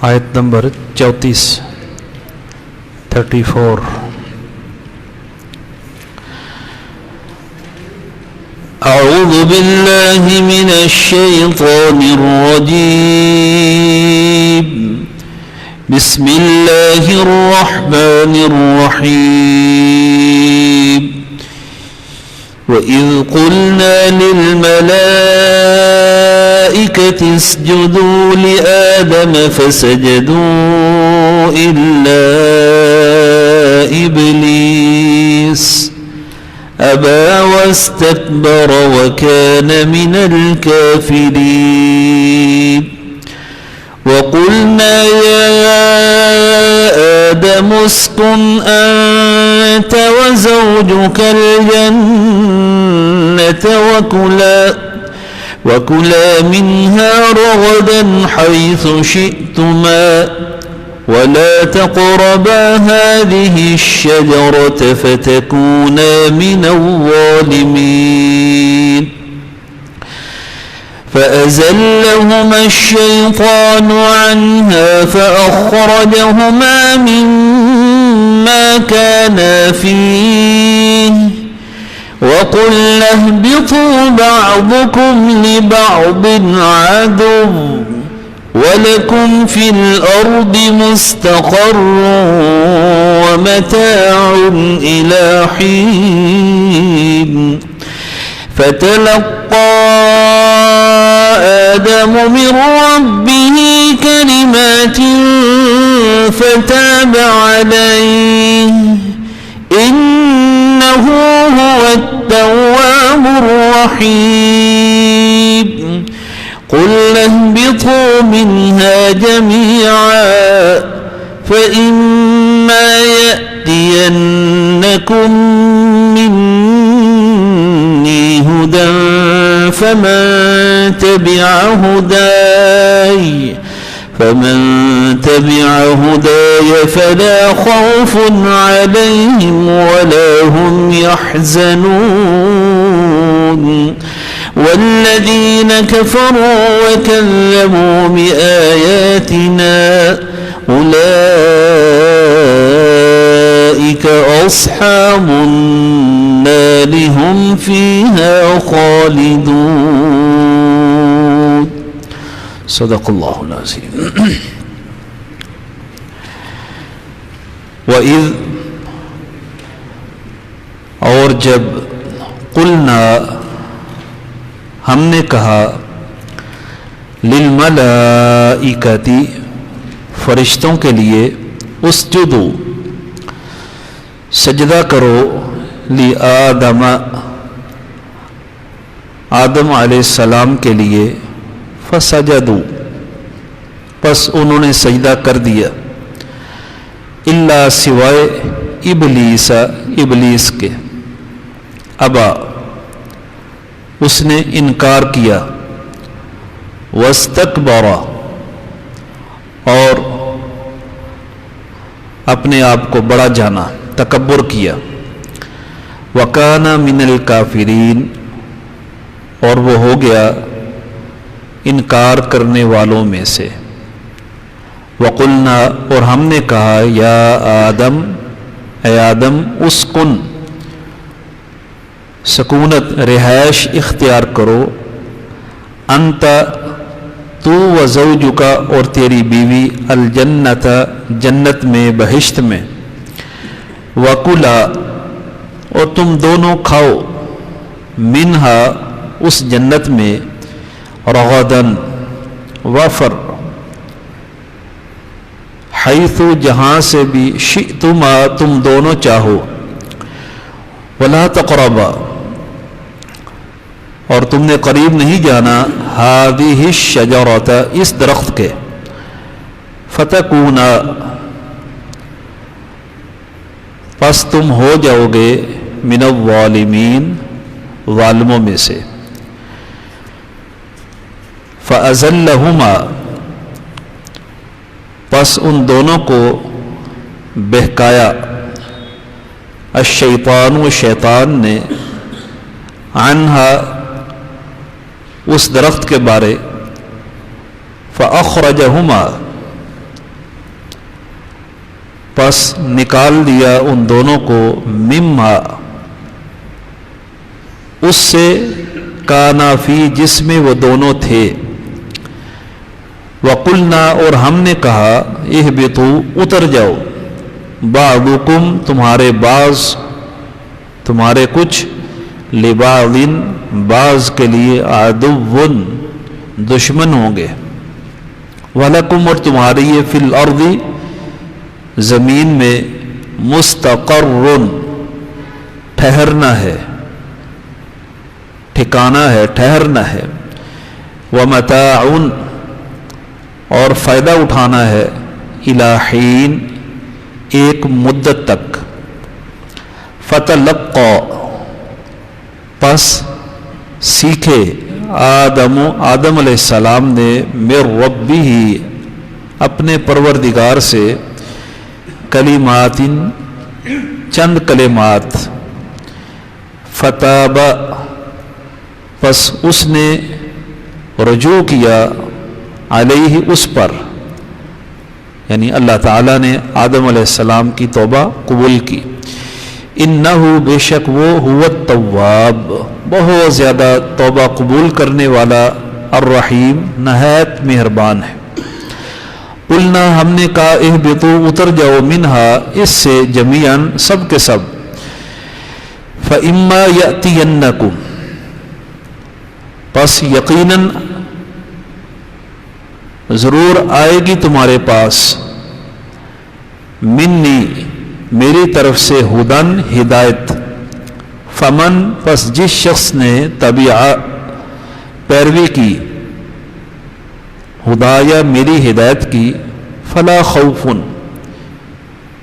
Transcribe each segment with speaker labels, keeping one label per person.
Speaker 1: آیت نمبر 34
Speaker 2: أعوذ بالله من الشيطان الرجيم بسم الله الرحمن الرحيم وإذ قلنا للملائكة اسجدوا لآدم فسجدوا إلا إبليس أبى واستكبر وكان من الكافرين وقلنا يا آدم اسكن أنت وزوجك الجنة وكلا منها رغدا حيث شئتما ولا تقربا هذه الشجرة فتكونا من الظالمين فأزلهما الشيطان عنها فأخرجهما مما كانا فيه وقلنا اهبطوا بعضكم لبعض عدو ولكم في الأرض مستقر ومتاع إلى حين فتلقى آدم من ربه كلمات فتاب عليه إنه هو التواب الرحيم قل اهبطوا منها جميعا فإما يأتينكم مني هدى فمن تبع هداي فلا خوف عليهم ولا هم يحزنون والذين كفروا وكذبوا بآياتنا أولئك أصحاب النار هم فيها خالدون صدق الله العظيم
Speaker 1: وَإِذْ اور جب قلنا ہم نے کہا للملائکتی فرشتوں کے لیے اسجدو سجدہ کرو لآدم آدم علیہ السلام کے لیے فسجدو پس انہوں نے سجدہ کر دیا الا سوائے ابلیس کے ابا اس نے انکار کیا واستکبر اور اپنے آپ کو بڑا جانا تکبر کیا وکان من الکافرین اور وہ ہو گیا انکار کرنے والوں میں سے وقلنا اور ہم نے کہا یا آدم اے آدم اسکن سکونت رہائش اختیار کرو انت تو و زوجکا اور تیری بیوی الجنت جنت میں بہشت میں وکلا اور تم دونوں کھاؤ منہا اس جنت میں رغدن وفر حیث جہاں سے بھی شئتما تم دونوں چاہو ولا تقربا اور تم نے قریب نہیں جانا ہذہ الشجرۃ اس درخت کے فتکونا پس تم ہو جاؤ گے من الظالمین ظالموں میں سے فأزلہما پس ان دونوں کو بہکایا الشیطان و شیطان نے عنہا اس درخت کے بارے فأخرجہما پس نکال دیا ان دونوں کو مما اس سے کانا فی جس میں وہ دونوں تھے وقلنا اور ہم نے کہا اہبطوا اتر جاؤ بعضکم تمہارے بعض تمہارے کچھ لبعض بعض کے لیے عدو دشمن ہوں گے وَلَكُمْ اور تمہارے لیے فی الارض زمین میں مستقر ٹھہرنا ہے ٹھکانا ہے ٹھہرنا ہے وَمَتَاعٌ اور فائدہ اٹھانا ہے اِلَى حین ایک مدت تک فَتَلَقَّى پس سیکھے آدم علیہ السلام نے من ربہ اپنے پروردگار سے کلمات چند کلمات فتاب پس اس نے رجوع کیا علیہ اس پر یعنی اللہ تعالیٰ نے آدم علیہ السلام کی توبہ قبول کی انہو بے شک وہ هو التواب بہت زیادہ توبہ قبول کرنے والا الرحیم نہایت مہربان ہے قلنا ہم نے کہا اہبطوا اتر جاؤ منہا اس سے جمیعاً سب کے سب فإما یأتینکم پس یقیناً ضرور آئے گی تمہارے پاس منی میری طرف سے ہدن ہدایت فمن پس جس شخص نے پیروی کی ہدایہ میری ہدایت کی فلا خوف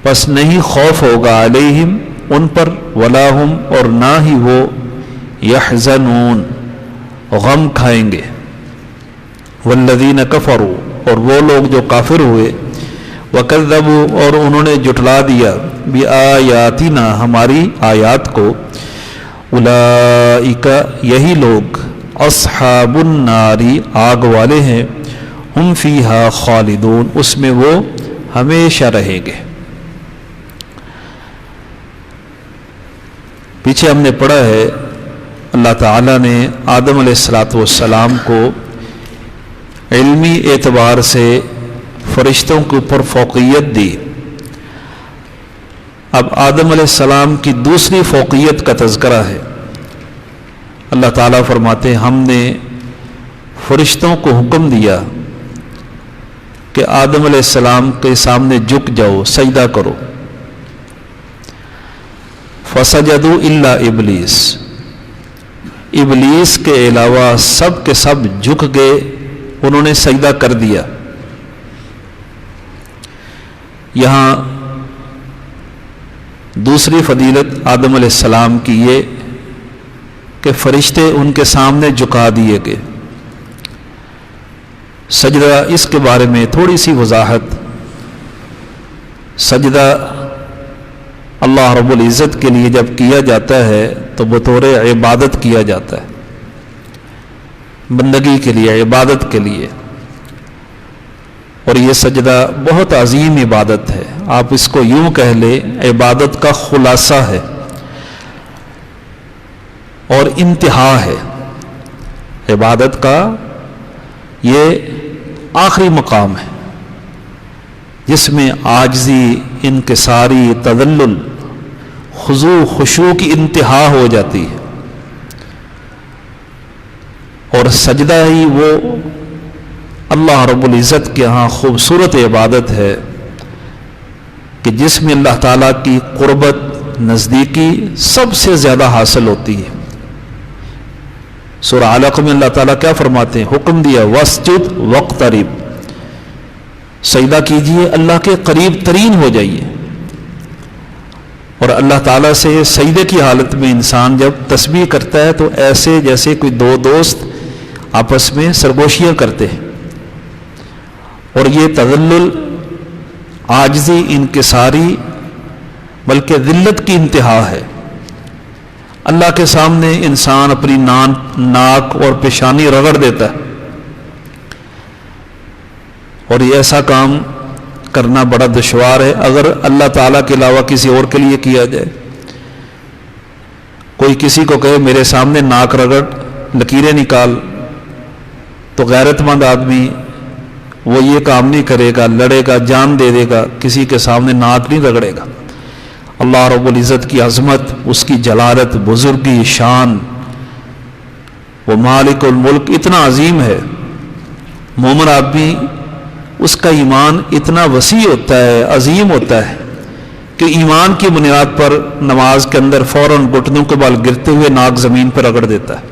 Speaker 1: پس نہیں خوف ہوگا علیہم ان پر ولا ہم اور نہ ہی وہ یحزنون غم کھائیں گے والذین کفروا اور وہ لوگ جو کافر ہوئے وَكَذَّبُوا اور انہوں نے جھٹلا دیا بِآيَاتِنَا ہماری آیات کو اولئک یہی لوگ اصحاب النار آگ والے ہیں ہم فیہا خالدون اس میں وہ ہمیشہ رہیں گے. پیچھے ہم نے پڑھا ہے اللہ تعالیٰ نے آدم علیہ السلام کو علمی اعتبار سے فرشتوں کے اوپر فوقیت دی. اب آدم علیہ السلام کی دوسری فوقیت کا تذکرہ ہے. اللہ تعالیٰ فرماتے ہیں ہم نے فرشتوں کو حکم دیا کہ آدم علیہ السلام کے سامنے جھک جاؤ سجدہ کرو. فسجدوا الا ابلیس ابلیس کے علاوہ سب کے سب جھک گئے انہوں نے سجدہ کر دیا. یہاں دوسری فضیلت آدم علیہ السلام کی یہ کہ فرشتے ان کے سامنے جھکا دیے گئے. سجدہ اس کے بارے میں تھوڑی سی وضاحت. سجدہ اللہ رب العزت کے لیے جب کیا جاتا ہے تو بطور عبادت کیا جاتا ہے بندگی کے لیے عبادت کے لیے اور یہ سجدہ بہت عظیم عبادت ہے. آپ اس کو یوں کہہ لیں عبادت کا خلاصہ ہے اور انتہا ہے. عبادت کا یہ آخری مقام ہے جس میں عاجزی انکساری تذلل خضوع خشوع کی انتہا ہو جاتی ہے. اور سجدہ ہی وہ اللہ رب العزت کے ہاں خوبصورت عبادت ہے کہ جس میں اللہ تعالیٰ کی قربت نزدیکی سب سے زیادہ حاصل ہوتی ہے. سورہ علق میں اللہ تعالیٰ کیا فرماتے ہیں؟ حکم دیا واسجد واقترب سجدہ کیجئے اللہ کے قریب ترین ہو جائیے. اور اللہ تعالیٰ سے سجدے کی حالت میں انسان جب تسبیح کرتا ہے تو ایسے جیسے کوئی دو دوست آپس میں سرگوشیاں کرتے ہیں. اور یہ تذلل عاجزی انکساری بلکہ ذلت کی انتہا ہے. اللہ کے سامنے انسان اپنی ناک اور پیشانی رگڑ دیتا ہے اور یہ ایسا کام کرنا بڑا دشوار ہے اگر اللہ تعالیٰ کے علاوہ کسی اور کے لیے کیا جائے. کوئی کسی کو کہے میرے سامنے ناک رگڑ لکیریں نکال تو غیرت مند آدمی وہ یہ کام نہیں کرے گا, لڑے گا, جان دے دے گا, کسی کے سامنے ناک نہیں رگڑے گا. اللہ رب العزت کی عظمت, اس کی جلالت, بزرگی, شان, وہ مالک الملک اتنا عظیم ہے. مومن آدمی اس کا ایمان اتنا وسیع ہوتا ہے, عظیم ہوتا ہے کہ ایمان کی بنیاد پر نماز کے اندر فوراً گھٹنوں کے بال گرتے ہوئے ناک زمین پر رگڑ دیتا ہے.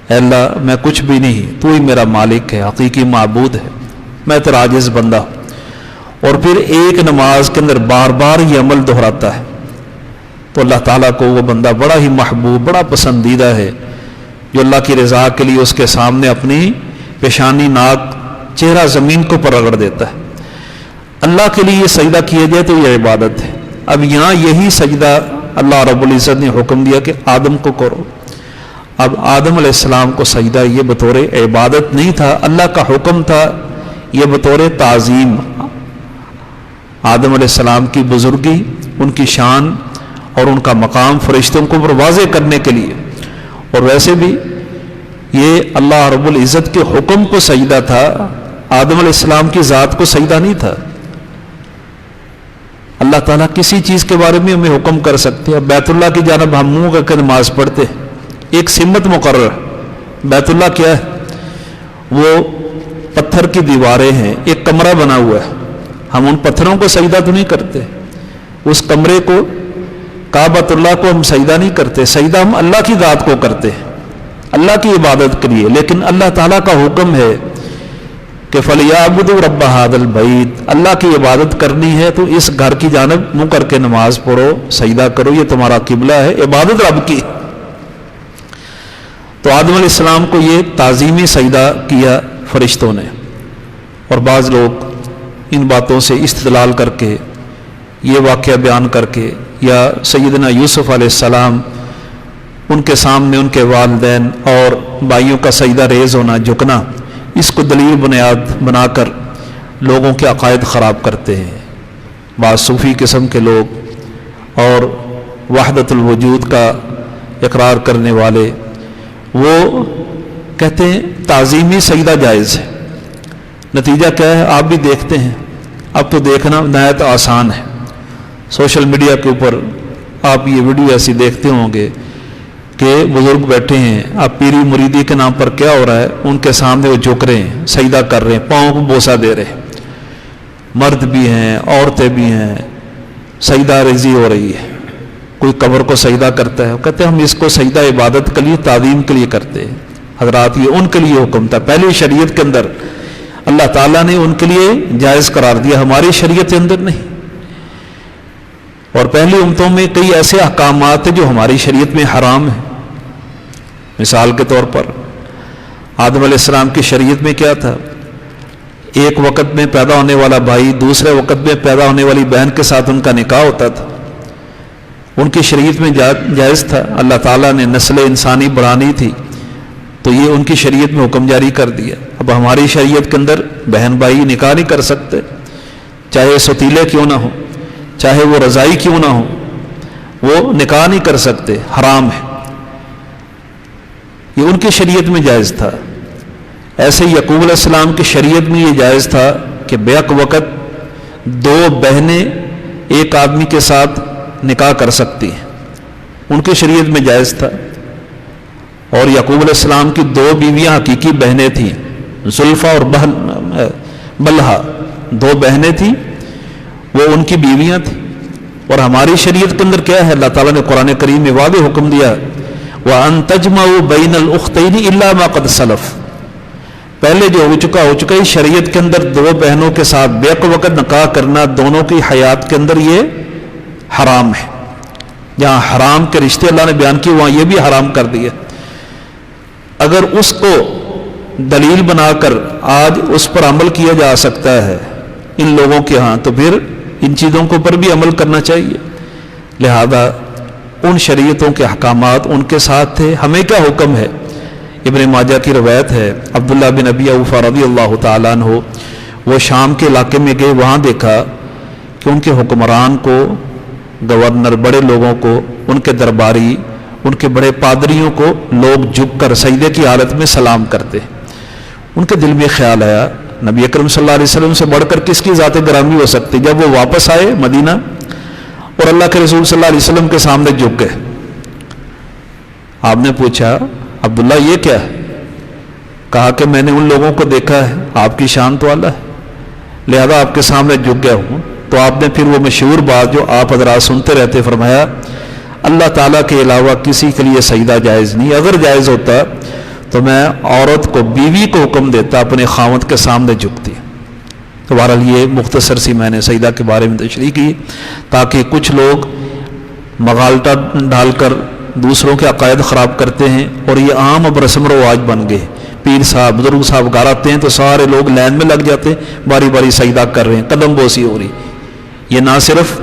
Speaker 1: اے اللہ میں کچھ بھی نہیں, تو ہی میرا مالک ہے, حقیقی معبود ہے, میں تیرا عاجز بندہ ہوں. اور پھر ایک نماز کے اندر بار بار یہ عمل دہراتا ہے تو اللہ تعالیٰ کو وہ بندہ بڑا ہی محبوب, بڑا پسندیدہ ہے, جو اللہ کی رضا کے لیے اس کے سامنے اپنی پیشانی, ناک, چہرہ زمین کو پر رگڑ دیتا ہے. اللہ کے لیے یہ سجدہ کیا جائے تو یہ عبادت ہے. اب یہاں یہی سجدہ اللہ رب العزت نے حکم دیا کہ آدم کو کرو. اب آدم علیہ السلام کو سجدہ یہ بطور عبادت نہیں تھا, اللہ کا حکم تھا, یہ بطور تعظیم. آدم علیہ السلام کی بزرگی, ان کی شان اور ان کا مقام فرشتوں کو واضح کرنے کے لیے. اور ویسے بھی یہ اللہ رب العزت کے حکم کو سجدہ تھا, آدم علیہ السلام کی ذات کو سجدہ نہیں تھا. اللہ تعالیٰ کسی چیز کے بارے میں ہمیں حکم کر سکتے ہیں. بیت اللہ کی جانب ہم منہ کر کے نماز پڑھتے ہیں, ایک سمت مقرر. بیت اللہ کیا ہے؟ وہ پتھر کی دیواریں ہیں, ایک کمرہ بنا ہوا ہے. ہم ان پتھروں کو سجدہ تو نہیں کرتے, اس کمرے کو, کعبۃ اللہ کو ہم سجدہ نہیں کرتے. سجدہ ہم اللہ کی ذات کو کرتے ہیں, اللہ کی عبادت کے لیے. لیکن اللہ تعالیٰ کا حکم ہے کہ فَلْيَعْبُدُوا رَبَّ هَذَا الْبَيْتِ, اللہ کی عبادت کرنی ہے تو اس گھر کی جانب منہ کر کے نماز پڑھو, سجدہ کرو, یہ تمہارا قبلہ ہے, عبادت رب کی. تو آدم علیہ السلام کو یہ تعظیمی سجدہ کیا فرشتوں نے. اور بعض لوگ ان باتوں سے استدلال کر کے, یہ واقعہ بیان کر کے, یا سیدنا یوسف علیہ السلام ان کے سامنے ان کے والدین اور بھائیوں کا سجدہ ریز ہونا, جھکنا, اس کو دلیل بنیاد بنا کر لوگوں کے عقائد خراب کرتے ہیں. بعض صوفی قسم کے لوگ اور وحدت الوجود کا اقرار کرنے والے, وہ کہتے ہیں تعظیمی سجدہ جائز ہے. نتیجہ کیا ہے آپ بھی دیکھتے ہیں, اب تو دیکھنا نہایت آسان ہے. سوشل میڈیا کے اوپر آپ یہ ویڈیو ایسی دیکھتے ہوں گے کہ بزرگ بیٹھے ہیں, آپ پیری مریدی کے نام پر کیا ہو رہا ہے, ان کے سامنے وہ جھک رہے ہیں, سجدہ کر رہے ہیں, پاؤں کو بوسہ دے رہے ہیں. مرد بھی ہیں, عورتیں بھی ہیں, سجدہ ریزی ہو رہی ہے. کوئی قبر کو سجدہ کرتا ہے, وہ کہتے ہیں ہم اس کو سجدہ عبادت کے لیے, تعظیم کے لیے کرتے ہیں. حضرات یہ ان کے لیے حکم تھا, پہلی شریعت کے اندر اللہ تعالیٰ نے ان کے لیے جائز قرار دیا, ہماری شریعت کے اندر نہیں. اور پہلی امتوں میں کئی ایسے احکامات ہیں جو ہماری شریعت میں حرام ہیں. مثال کے طور پر آدم علیہ السلام کی شریعت میں کیا تھا, ایک وقت میں پیدا ہونے والا بھائی دوسرے وقت میں پیدا ہونے والی بہن کے ساتھ ان کا نکاح ہوتا تھا. ان کی شریعت میں جائز تھا. اللہ تعالیٰ نے نسل انسانی بڑھانی تھی تو یہ ان کی شریعت میں حکم جاری کر دیا. اب ہماری شریعت کے اندر بہن بھائی نکاح نہیں کر سکتے, چاہے ستیلے کیوں نہ ہو, چاہے وہ رضائی کیوں نہ ہو, وہ نکاح نہیں کر سکتے, حرام ہے. یہ ان کی شریعت میں جائز تھا. ایسے یعقوب علیہ السلام کی شریعت میں یہ جائز تھا کہ بیک وقت دو بہنیں ایک آدمی کے ساتھ نکاح کر سکتی ہیں, ان کی شریعت میں جائز تھا. اور یعقوب علیہ السلام کی دو بیویاں حقیقی بہنیں تھیں, زلفا اور بلہا, دو بہنیں تھیں, وہ ان کی بیویاں تھیں. اور ہماری شریعت کے اندر کیا ہے, اللہ تعالیٰ نے قرآن کریم میں واضح حکم دیا, وَأَن تَجْمَعُوا بَيْنَ الْأُخْتَيْنِ إِلَّا مَا قَدْ سَلَفَ. پہلے جو ہو چکا ہی. شریعت کے اندر دو بہنوں کے ساتھ بیک وقت نکاح کرنا دونوں کی حیات کے اندر یہ حرام ہے. جہاں حرام کے رشتے اللہ نے بیان کیے وہاں یہ بھی حرام کر دیا. اگر اس کو دلیل بنا کر آج اس پر عمل کیا جا سکتا ہے ان لوگوں کے ہاں, تو پھر ان چیزوں کے اوپر بھی عمل کرنا چاہیے. لہذا ان شریعتوں کے احکامات ان کے ساتھ تھے. ہمیں کیا حکم ہے؟ ابن ماجہ کی روایت ہے, عبداللہ بن ابی اوفا رضی اللہ تعالیٰ عنہ وہ شام کے علاقے میں گئے، وہاں دیکھا کہ ان کے حکمران کو، گورنر، بڑے لوگوں کو، ان کے درباری، ان کے بڑے پادریوں کو لوگ جھک کر سجدے کی حالت میں سلام کرتے۔ ان کے دل میں خیال آیا نبی اکرم صلی اللہ علیہ وسلم سے بڑھ کر کس کی ذات گرامی ہو سکتی۔ جب وہ واپس آئے مدینہ اور اللہ کے رسول صلی اللہ علیہ وسلم کے سامنے جھک گئے، آپ نے پوچھا عبداللہ یہ کیا ہے؟ کہا کہ میں نے ان لوگوں کو دیکھا ہے، آپ کی شان تو اعلیٰ ہے، لہذا آپ کے سامنے جھک گیا ہوں۔ تو آپ نے پھر وہ مشہور بات جو آپ حضرات سنتے رہتے فرمایا اللہ تعالیٰ کے علاوہ کسی کے لیے سجدہ جائز نہیں، اگر جائز ہوتا تو میں عورت کو، بیوی کو حکم دیتا اپنے خاوند کے سامنے جھکتی۔ تو بہرحال یہ مختصر سی میں نے سجدہ کے بارے میں تشریح کی تاکہ کچھ لوگ مغالطہ ڈال کر دوسروں کے عقائد خراب کرتے ہیں، اور یہ عام اب رسم و رواج بن گئے۔ پیر صاحب، بزرگ صاحب گھر آتے ہیں تو سارے لوگ لائن میں لگ جاتے ہیں، باری باری سجدہ کر رہے ہیں، قدم بوسی ہو رہی۔ یہ نہ صرف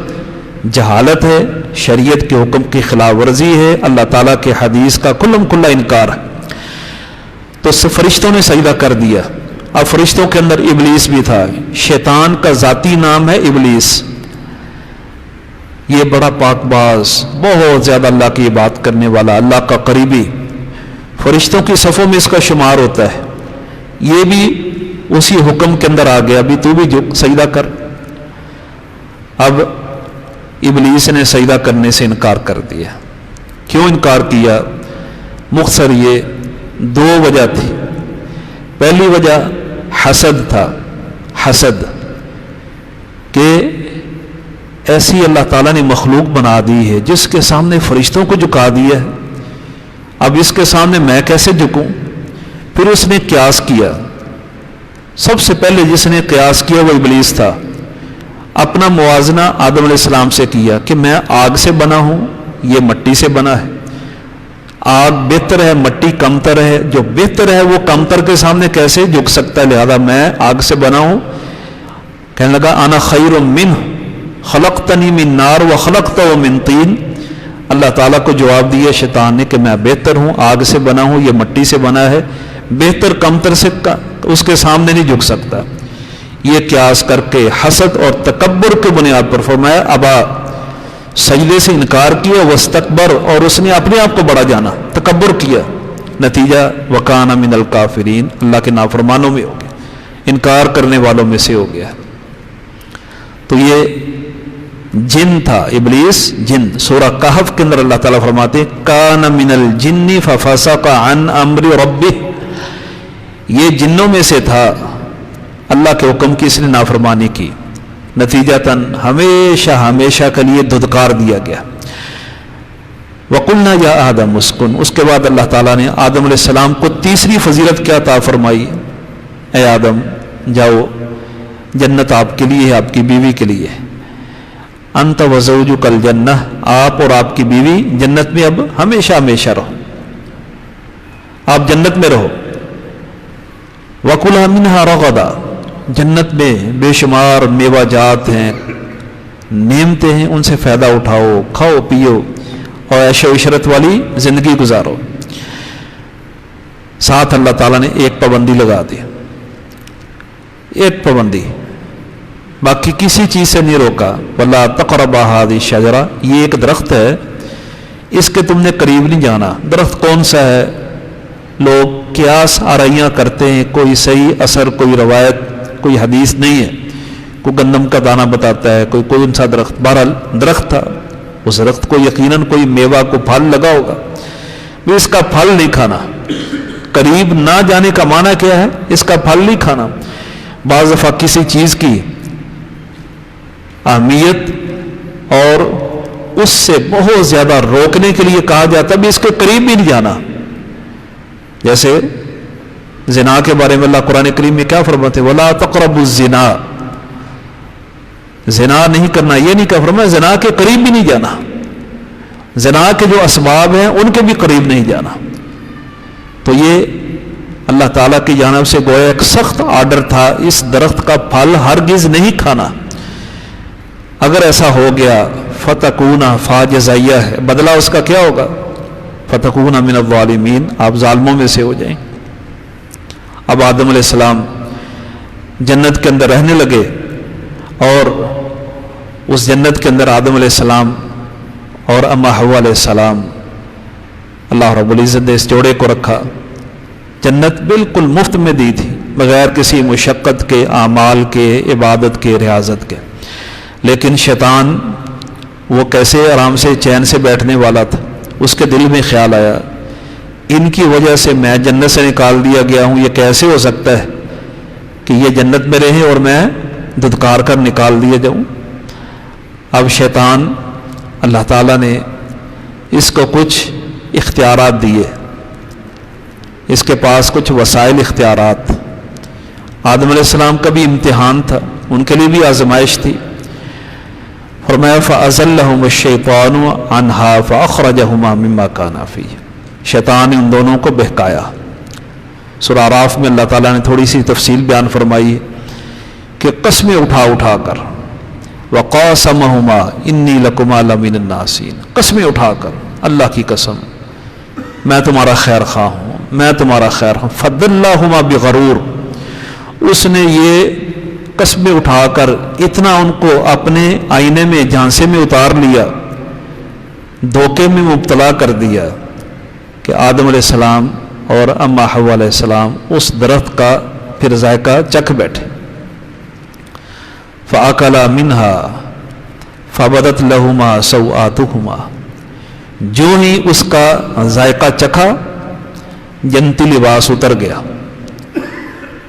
Speaker 1: جہالت ہے، شریعت کے حکم کی خلاف ورزی ہے، اللہ تعالیٰ کے حدیث کا کلم کلا انکار ہے۔ تو فرشتوں نے سجدہ کر دیا۔ اب فرشتوں کے اندر ابلیس بھی تھا، شیطان کا ذاتی نام ہے ابلیس۔ یہ بڑا پاک باز، بہت زیادہ اللہ کی بات کرنے والا، اللہ کا قریبی، فرشتوں کی صفوں میں اس کا شمار ہوتا ہے۔ یہ بھی اسی حکم کے اندر آ گیا، بھی تو بھی سجدہ کر۔ اب ابلیس نے سجدہ کرنے سے انکار کر دیا۔ کیوں انکار کیا؟ مختصر یہ دو وجہ تھی۔ پہلی وجہ حسد تھا، حسد کہ ایسی اللہ تعالیٰ نے مخلوق بنا دی ہے جس کے سامنے فرشتوں کو جھکا دیا ہے، اب اس کے سامنے میں کیسے جھکوں؟ پھر اس نے قیاس کیا۔ سب سے پہلے جس نے قیاس کیا وہ ابلیس تھا۔ اپنا موازنہ آدم علیہ السلام سے کیا کہ میں آگ سے بنا ہوں، یہ مٹی سے بنا ہے، آگ بہتر ہے، مٹی کمتر ہے، جو بہتر ہے وہ کمتر کے سامنے کیسے جھک سکتا ہے، لہذا میں آگ سے بنا ہوں۔ کہنے لگا انا خیر منہ خلقتنی من نار وخلقتہ من طین۔ اللہ تعالیٰ کو جواب دیا شیطان نے کہ میں بہتر ہوں، آگ سے بنا ہوں، یہ مٹی سے بنا ہے، بہتر کمتر سے اس کے سامنے نہیں جھک سکتا۔ یہ قیاس کر کے حسد اور تکبر کے بنیاد پر فرمایا ابا، سجدے سے انکار کیا، واستکبر، اور اس نے اپنے آپ کو بڑا جانا، تکبر کیا، نتیجہ وکان من الکافرین، اللہ کے نافرمانوں میں ہو گیا، انکار کرنے والوں میں سے ہو گیا۔ تو یہ جن تھا، ابلیس جن۔ سورہ کہف کے اندر اللہ تعالیٰ فرماتے کان من الجن ففسق عن امر ربہ، یہ جنوں میں سے تھا، اللہ کے حکم کی اس نے نافرمانی کی، نتیجتاً ہمیشہ ہمیشہ کے لیے دھتکار دیا گیا۔ وَقُلْنَا يَا آدَمُ اسْكُنْ، اس کے بعد اللہ تعالیٰ نے آدم علیہ السلام کو تیسری فضیلت کیا عطا فرمائی، اے آدم جاؤ، جنت آپ کے لیے ہے، آپ کی بیوی کے لیے ہے، انت وزوجک الجنہ، آپ اور آپ کی بیوی جنت میں اب ہمیشہ ہمیشہ رہو، آپ جنت میں رہو۔ وَكُلَا مِنْهَا رَغَدًا، جنت میں بے شمار میوہ جات ہیں، نعمتیں ہیں، ان سے فائدہ اٹھاؤ، کھاؤ پیو اور عیش و عشرت والی زندگی گزارو۔ ساتھ اللہ تعالیٰ نے ایک پابندی لگا دی، ایک پابندی، باقی کسی چیز سے نہیں روکا۔ وَلَا تَقْرَبَا هَٰذِهِ الشَّجَرَةَ، یہ ایک درخت ہے، اس کے تم نے قریب نہیں جانا۔ درخت کون سا ہے؟ لوگ قیاس آرائیاں کرتے ہیں، کوئی صحیح اثر، کوئی روایت، کوئی حدیث نہیں ہے، کوئی گندم کا دانہ بتاتا ہے، کوئی کون سا درخت، بہرحال درخت تھا، اس درخت کو یقیناً کوئی میوہ کو پھل لگا ہوگا، اس کا پھل نہیں کھانا۔ قریب نہ جانے کا معنی کیا ہے؟ اس کا پھل نہیں کھانا۔ بعض دفعہ کسی چیز کی اہمیت اور اس سے بہت زیادہ روکنے کے لیے کہا جاتا ہے بھی اس کے قریب بھی نہیں جانا۔ جیسے زنا کے بارے میں اللہ قرآن کریم میں کیا فرماتے ہیں؟ وَلَا تَقْرَبُوا الزِّنَا، زنا نہیں کرنا، یہ نہیں کہا، فرمایا زنا کے قریب بھی نہیں جانا، زنا کے جو اسباب ہیں ان کے بھی قریب نہیں جانا۔ تو یہ اللہ تعالیٰ کی جانب سے گویا ایک سخت آرڈر تھا، اس درخت کا پھل ہرگز نہیں کھانا۔ اگر ایسا ہو گیا فَتَكُونَ، فا جزائیہ ہے، بدلہ اس کا کیا ہوگا؟ فَتَكُونَ مِنَ الظَّالِمِينَ، آپ ظالموں میں سے ہو جائیں۔ اب آدم علیہ السلام جنت کے اندر رہنے لگے، اور اس جنت کے اندر آدم علیہ السلام اور اما حوا علیہ السلام، اللہ رب العزت نے اس جوڑے کو رکھا۔ جنت بالکل مفت میں دی تھی، بغیر کسی مشقت کے، اعمال کے، عبادت کے، ریاضت کے، لیکن شیطان وہ کیسے آرام سے چین سے بیٹھنے والا تھا، اس کے دل میں خیال آیا ان کی وجہ سے میں جنت سے نکال دیا گیا ہوں، یہ کیسے ہو سکتا ہے کہ یہ جنت میں رہیں اور میں دھتکار کر نکال دیا جاؤں۔ اب شیطان، اللہ تعالیٰ نے اس کو کچھ اختیارات دیے، اس کے پاس کچھ وسائل اختیارات۔ آدم علیہ السلام کا بھی امتحان تھا، ان کے لیے بھی آزمائش تھی۔ فرمایا فَأَزَلَّهُمُ الشَّيْطَانُ عَنْهَا فَأَخْرَجَهُمَا مِمَّا كَانَا فِيهِ، شیطان نے ان دونوں کو بہکایا۔ سورہ اعراف میں اللہ تعالیٰ نے تھوڑی سی تفصیل بیان فرمائی کہ قسمیں اٹھا اٹھا کر، وَقَاسَمَهُمَا إِنِّي لَكُمَا لَمِنَ النَّاصِحِينَ، قسمیں اٹھا کر، اللہ کی قسم میں تمہارا خیر خواہ ہوں، میں تمہارا خیر خواہ۔ فَدَلَّاهُمَا بِغَرُورٍ، اس نے یہ قسمیں اٹھا کر اتنا ان کو اپنے آئینے میں، جھانسے میں اتار لیا، دھوکے میں مبتلا کر دیا کہ آدم علیہ السلام اور اما حوا علیہ السلام اس درخت کا پھر ذائقہ چکھ بیٹھے۔ فَأَكَلَا مِنْهَا فَبَدَتْ لَهُمَا سَوْآتُهُمَا، جو ہی اس کا ذائقہ چکھا جنتی لباس اتر گیا،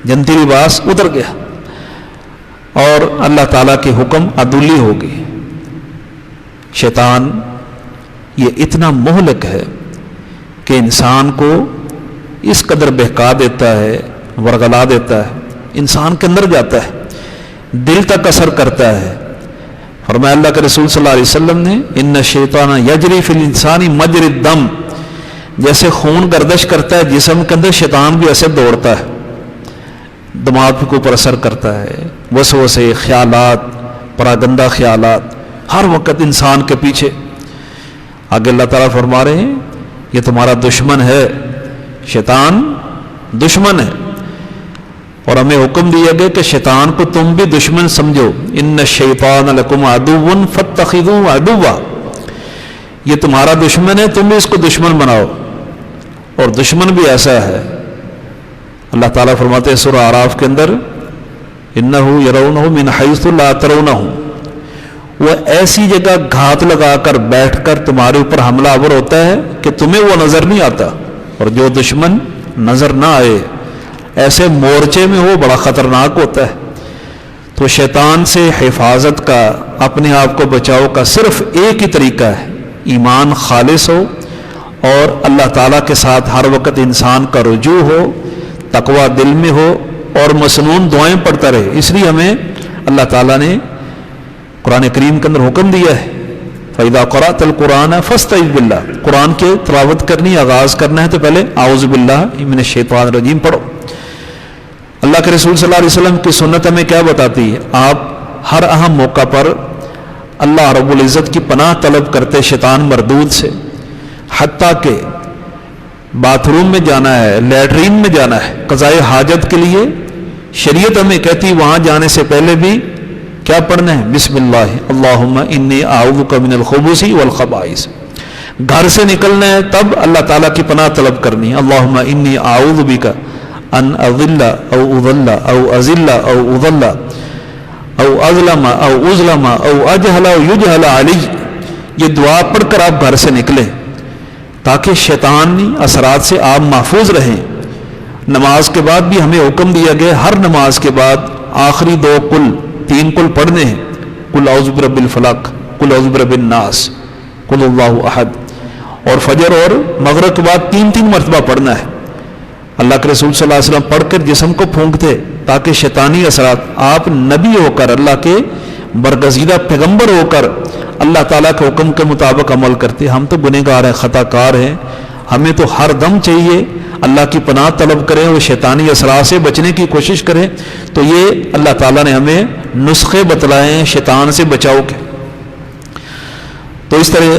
Speaker 1: جنتی لباس اتر گیا، اور اللہ تعالیٰ کے حکم عدولی ہو گئی۔ شیطان یہ اتنا مہلک ہے کہ انسان کو اس قدر بہکا دیتا ہے، ورغلا دیتا ہے، انسان کے اندر جاتا ہے، دل تک اثر کرتا ہے۔ فرمایا اللہ کے رسول صلی اللہ علیہ وسلم نے ان الشیطان یجری فی الانسان مجری الدم، جیسے خون گردش کرتا ہے جسم کے اندر، شیطان بھی ایسے دوڑتا ہے، دماغ کے اوپر اثر کرتا ہے، وسوسے، خیالات، پراگندہ خیالات ہر وقت انسان کے پیچھے۔ آگے اللہ تعالیٰ فرما رہے ہیں یہ تمہارا دشمن ہے، شیطان دشمن ہے، اور ہمیں حکم دیا گیا کہ شیطان کو تم بھی دشمن سمجھو۔ ان الشیطان لکم عدو فاتخذوه عدوا، یہ تمہارا دشمن ہے، تم بھی اس کو دشمن بناؤ، اور دشمن بھی ایسا ہے۔ اللہ تعالیٰ فرماتے ہیں سورہ اعراف کے اندر انہو یرونہ من حیث لا ترونہ، وہ ایسی جگہ گھات لگا کر بیٹھ کر تمہارے اوپر حملہ آور ہوتا ہے کہ تمہیں وہ نظر نہیں آتا، اور جو دشمن نظر نہ آئے ایسے مورچے میں وہ بڑا خطرناک ہوتا ہے۔ تو شیطان سے حفاظت کا، اپنے آپ کو بچاؤ کا صرف ایک ہی طریقہ ہے، ایمان خالص ہو اور اللہ تعالیٰ کے ساتھ ہر وقت انسان کا رجوع ہو، تقوی دل میں ہو، اور مسنون دعائیں پڑھتا رہے۔ اس لیے ہمیں اللہ تعالیٰ نے قرآن کریم کے اندر حکم دیا ہے فَإِذَا قَرَأْتَ الْقُرْآنَ فَاسْتَعِذْ بِاللَّهِ، قرآن کے تلاوت کرنی، آغاز کرنا ہے تو پہلے اعوذ باللہ من الشیطان الرجیم پڑھو۔ اللہ کے رسول صلی اللہ علیہ وسلم کی سنت ہمیں کیا بتاتی ہے؟ آپ ہر اہم موقع پر اللہ رب العزت کی پناہ طلب کرتے شیطان مردود سے، حتیٰ کہ باتھ روم میں جانا ہے، لیٹرین میں جانا ہے، قضائے حاجت کے لیے شریعت ہمیں کہتی وہاں جانے سے پہلے بھی کیا پڑھنا ہے؟ بسم اللہ اللہم انی اعوذک من الخبث والخبائث۔ گھر سے نکلنا ہے تب اللہ تعالیٰ کی پناہ طلب کرنی ہے، اللہم انی اعوذ بک ان اضل او اضل او ازل او اضل او اظلم او اظلم او اجہل او یجہل علی۔ یہ دعا پڑھ کر آپ گھر سے نکلیں تاکہ شیطانی اثرات سے آپ محفوظ رہیں۔ نماز کے بعد بھی ہمیں حکم دیا گیا ہر نماز کے بعد آخری 2 قل، 3 قل پڑھنے ہیں، قل اعوذ برب الفلق، قل اعوذ برب الناس، قل اللہ احد، اور فجر اور مغرب کے بعد 3 مرتبہ پڑھنا ہے۔ اللہ کے رسول صلی اللہ علیہ وسلم پڑھ کر جسم کو پھونکتے تاکہ شیطانی اثرات، آپ نبی ہو کر، اللہ کے برگزیدہ پیغمبر ہو کر اللہ تعالیٰ کے حکم کے مطابق عمل کرتے۔ ہم تو گنہگار ہیں، خطا کار ہیں، ہمیں تو ہر دم چاہیے اللہ کی پناہ طلب کریں اور شیطانی اثرات سے بچنے کی کوشش کریں۔ تو یہ اللہ تعالیٰ نے ہمیں نسخے بتلائے ہیں شیطان سے بچاؤ کے۔ تو اس طرح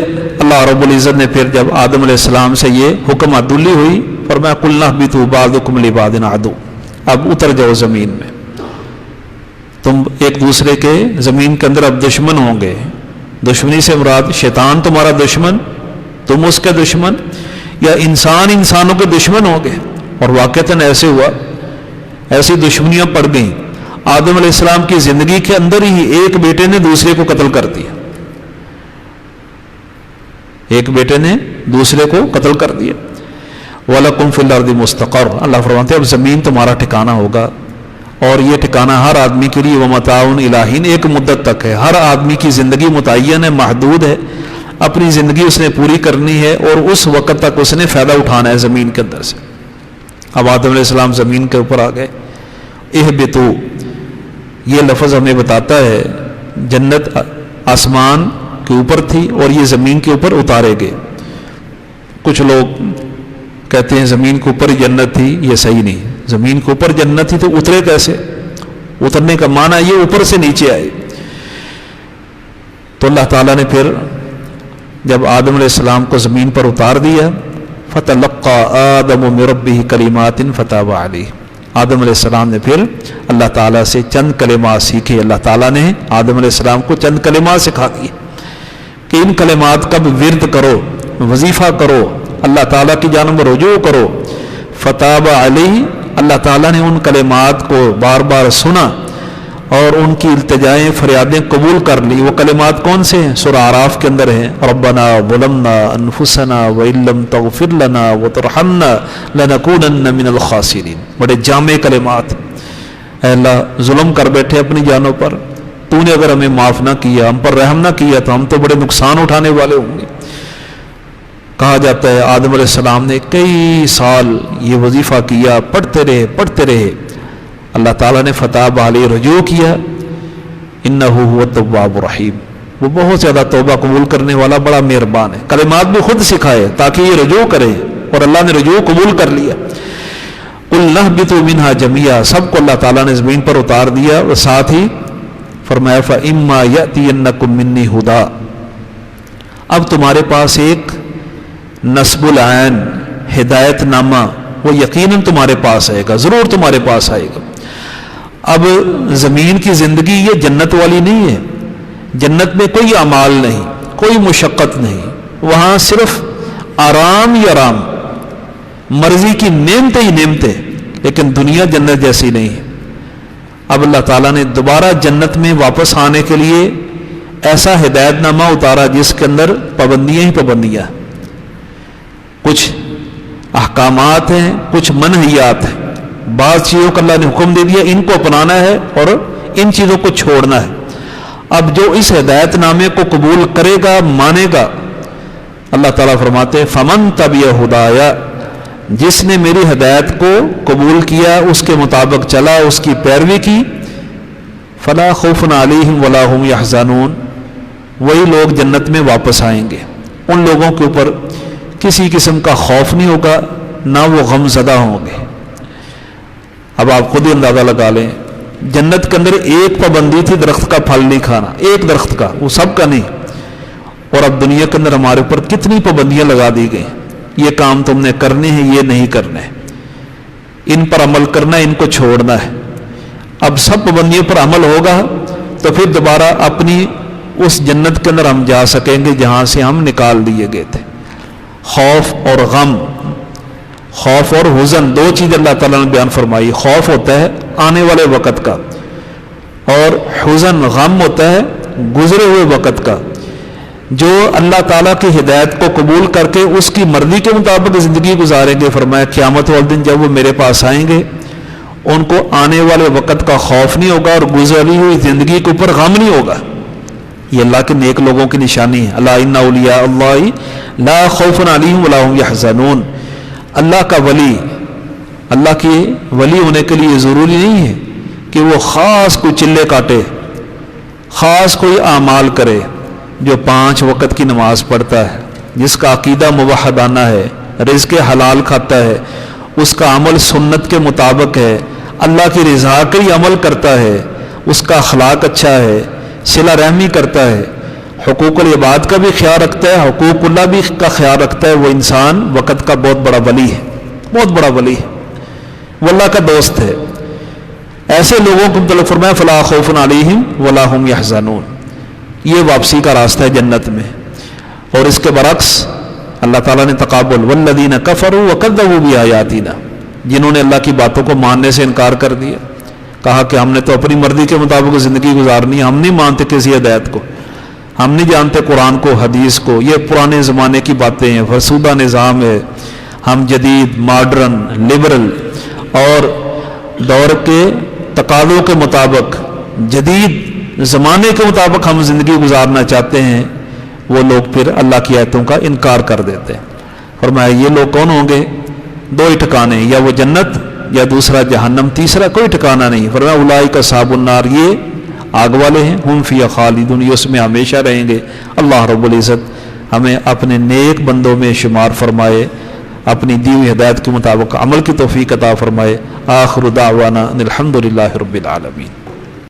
Speaker 1: اللہ رب العزت نے پھر جب آدم علیہ السلام سے یہ حکم عدولی ہوئی، فرمایا قُلْنَا اهْبِطُوا بَعْضُكُمْ لِبَعْضٍ عَدُوٌّ، اب اتر جاؤ زمین میں، تم ایک دوسرے کے زمین کے اندر اب دشمن ہوں گے. دشمنی سے مراد شیطان تمہارا دشمن، تم اس کے دشمن، یا انسان انسانوں کے دشمن ہوں گے. اور واقعتاً ایسے ہوا، ایسی دشمنیاں پڑ گئیں. آدم علیہ السلام کی زندگی کے اندر ہی ایک بیٹے نے دوسرے کو قتل کر دیا. ایک بیٹے نے دوسرے کو قتل کر دیا. وَلَكُمْ فِي الْأَرْضِ مُسْتَقَرٌ، اللہ فرماتے ہیں اب زمین تمہارا ٹھکانہ ہوگا، اور یہ ٹھکانہ ہر آدمی کے لیے وَمَتَاعٌ إِلَىٰ حِينٍ، ایک مدت تک ہے. ہر آدمی کی زندگی متعین ہے، محدود ہے، اپنی زندگی اس نے پوری کرنی ہے اور اس وقت تک اس نے فائدہ اٹھانا ہے زمین کے اندر سے. اب آدم علیہ السلام زمین کے اوپر آ گئے. اہبطوا، یہ لفظ ہمیں بتاتا ہے جنت آسمان کے اوپر تھی اور یہ زمین کے اوپر اتارے گئے. کچھ لوگ کہتے ہیں زمین کے اوپر جنت تھی، یہ صحیح نہیں. زمین کے اوپر جنت تھی تو اترے کیسے؟ اترنے کا معنی یہ اوپر سے نیچے آئے. تو اللہ تعالیٰ نے پھر جب آدم علیہ السلام کو زمین پر اتار دیا، فَتَلَقَّى آدَمُ مِن رَبِّهِ كَلِمَاتٍ فَتَابَ عَلَيْهِ، آدم علیہ السلام نے پھر اللہ تعالیٰ سے چند کلمات سیکھے. اللہ تعالیٰ نے آدم علیہ السلام کو چند کلمات سکھا دیے کہ ان کلمات کا ورد کرو، وظیفہ کرو، اللہ تعالیٰ کی جانب رجوع کرو. فتاب علیہ، اللہ تعالیٰ نے ان کلمات کو بار بار سنا اور ان کی التجائیں فریادیں قبول کر لی. وہ کلمات کون سے ہیں؟ سورہ اعراف کے اندر ہیں، ربنا ظلمنا انفسنا وان لم تغفر لنا وترحمنا لنکونن من الخاسرین. بڑے جامع کلمات. اے اللہ، ظلم کر بیٹھے اپنی جانوں پر، تو نے اگر ہمیں معاف نہ کیا، ہم پر رحم نہ کیا تو ہم تو بڑے نقصان اٹھانے والے ہوں گے. کہا جاتا ہے آدم علیہ السلام نے کئی سال یہ وظیفہ کیا، پڑھتے رہے. اللہ تعالیٰ نے فتاب علیہ رجوع کیا. انہ هو التواب الرحیم، وہ بہت زیادہ توبہ قبول کرنے والا بڑا مہربان ہے. کلمات بھی خود سکھائے تاکہ یہ رجوع کرے، اور اللہ نے رجوع قبول کر لیا. قُلْ نَهْبِطُوا مِنْهَا جَمِيعًا، سب کو اللہ تعالیٰ نے زمین پر اتار دیا، اور ساتھ ہی فرمایا فَإِمَّا يَأْتِيَنَّكُم مِّنِّي هُدًى، اب تمہارے پاس ایک نصب العین ہدایت نامہ وہ یقیناً تمہارے پاس آئے گا، ضرور تمہارے پاس آئے گا. اب زمین کی زندگی یہ جنت والی نہیں ہے. جنت میں کوئی اعمال نہیں، کوئی مشقت نہیں، وہاں صرف آرام ہی آرام، مرضی کی نعمتیں ہی نعمتیں. لیکن دنیا جنت جیسی نہیں ہے. اب اللہ تعالیٰ نے دوبارہ جنت میں واپس آنے کے لیے ایسا ہدایت نامہ اتارا جس کے اندر پابندیاں ہی پابندیاں، کچھ احکامات ہیں، کچھ منہیات ہیں. بعض چیزوں کا اللہ نے حکم دے دیا ان کو اپنانا ہے اور ان چیزوں کو چھوڑنا ہے. اب جو اس ہدایت نامے کو قبول کرے گا، مانے گا، اللہ تعالیٰ فرماتے فمن تبع ہدایا، جس نے میری ہدایت کو قبول کیا، اس کے مطابق چلا، اس کی پیروی کی، فلا خوف علیہم ولا هم یحزنون، وہی لوگ جنت میں واپس آئیں گے. ان لوگوں کے اوپر کسی قسم کا خوف نہیں ہوگا، نہ وہ غم زدہ ہوں گے. اب آپ خود ہی اندازہ لگا لیں، جنت کے اندر ایک پابندی تھی درخت کا پھل نہیں کھانا، ایک درخت کا، وہ سب کا نہیں. اور اب دنیا کے اندر ہمارے اوپر کتنی پابندیاں لگا دی گئی، یہ کام تم نے کرنے ہیں، یہ نہیں کرنے، ان پر عمل کرنا ہے، ان کو چھوڑنا ہے. اب سب پابندیوں پر عمل ہوگا تو پھر دوبارہ اپنی اس جنت کے اندر ہم جا سکیں گے جہاں سے ہم نکال دیے گئے تھے. خوف اور غم، خوف اور حزن، دو چیز اللہ تعالیٰ نے بیان فرمائی. خوف ہوتا ہے آنے والے وقت کا، اور حزن غم ہوتا ہے گزرے ہوئے وقت کا. جو اللہ تعالیٰ کی ہدایت کو قبول کر کے اس کی مرضی کے مطابق زندگی گزاریں گے، فرمایا قیامت والے دن جب وہ میرے پاس آئیں گے ان کو آنے والے وقت کا خوف نہیں ہوگا اور گزری ہوئی زندگی کے اوپر غم نہیں ہوگا. یہ اللہ کے نیک لوگوں کی نشانی ہے. اللہ ان اولیاء اللہ لا خوف علیہم ولا هم یحزنون. اللہ کا ولی، اللہ کے ولی ہونے کے لیے ضروری نہیں ہے کہ وہ خاص کوئی چلے کاٹے، خاص کوئی اعمال کرے. جو 5 وقت کی نماز پڑھتا ہے، جس کا عقیدہ موحدانہ ہے، رزق حلال کھاتا ہے، اس کا عمل سنت کے مطابق ہے، اللہ کی رضا کا ہی عمل کرتا ہے، اس کا اخلاق اچھا ہے، صلہ رحمی کرتا ہے، حقوق العباد کا بھی خیال رکھتا ہے، حقوق اللہ بھی کا خیال رکھتا ہے، وہ انسان وقت کا بہت بڑا ولی ہے، بہت بڑا ولی ہے، وہ اللہ کا دوست ہے. ایسے لوگوں کو مطلب فرمایا فلا خوف علیہم ولا هم یحزنون، یہ واپسی کا راستہ ہے جنت میں۔ اور اس کے برعکس اللہ تعالیٰ نے تقابل والذین کفروا وکذبوا بآیاتنا، جنہوں نے اللہ کی باتوں کو ماننے سے انکار کر دیا، کہا کہ ہم نے تو اپنی مرضی کے مطابق زندگی گزارنی ہے، ہم نہیں مانتے کسی ہدایت کو، ہم نہیں جانتے قرآن کو حدیث کو، یہ پرانے زمانے کی باتیں ہیں، فرسودہ نظام ہے، ہم جدید ماڈرن لبرل اور دور کے تقاضوں کے مطابق جدید زمانے کے مطابق ہم زندگی گزارنا چاہتے ہیں۔ وہ لوگ پھر اللہ کی آیتوں کا انکار کر دیتے ہیں۔ فرمایا یہ لوگ کون ہوں گے؟ دو ہی ٹھکانے، یا وہ جنت یا دوسرا جہنم، تیسرا کوئی ٹھکانہ نہیں۔ فرمایا اولئک اصحاب النار، یہ آگ والے ہیں، ہم فیہا خالدون، یہ اس میں ہمیشہ رہیں گے۔ اللہ رب العزت ہمیں اپنے نیک بندوں میں شمار فرمائے، اپنی دی ہوئی ہدایت کے مطابق عمل کی توفیق عطا فرمائے۔ آخر دعوانا ان الحمد للہ رب العالمین۔